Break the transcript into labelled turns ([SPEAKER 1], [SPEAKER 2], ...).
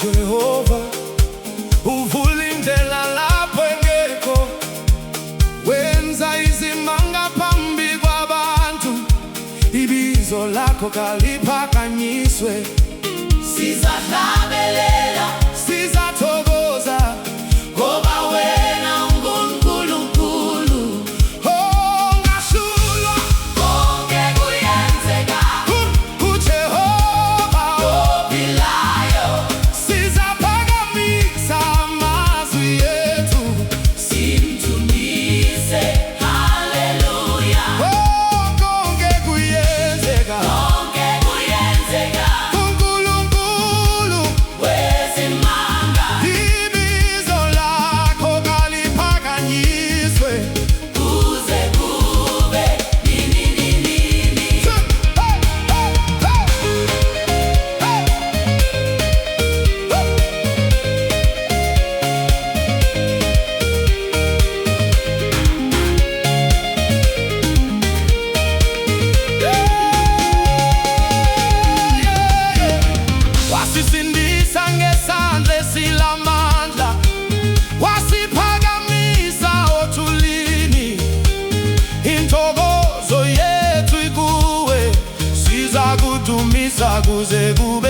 [SPEAKER 1] Jehova uvulindela lapho engekho wenza izimanga phambi kwabantu, ibizo lakho kaliphakanyiswe.
[SPEAKER 2] Sizahlabelela,
[SPEAKER 1] sizathokoza
[SPEAKER 2] ngoba wena unguNkulunkulu.
[SPEAKER 1] Ongahlulwa,
[SPEAKER 2] Konke kuyenzeka
[SPEAKER 1] uJehova
[SPEAKER 2] ophilayo.
[SPEAKER 1] sizaphakamisa amazwi ethu.
[SPEAKER 2] Simthumise, haleluya.
[SPEAKER 1] Konke kuyenzeka,
[SPEAKER 2] Konke kuyenzeka
[SPEAKER 1] uNkulunkulu
[SPEAKER 2] wezimanga.
[SPEAKER 1] ibizo lakho kaliphakanyiswe.
[SPEAKER 2] Kuze kube nini nini.
[SPEAKER 1] Wasisindisa ngesandla esilamandla, wasiphakamisa othulini. Intokozo yethu ikuwe, sizakudumisa kuze kube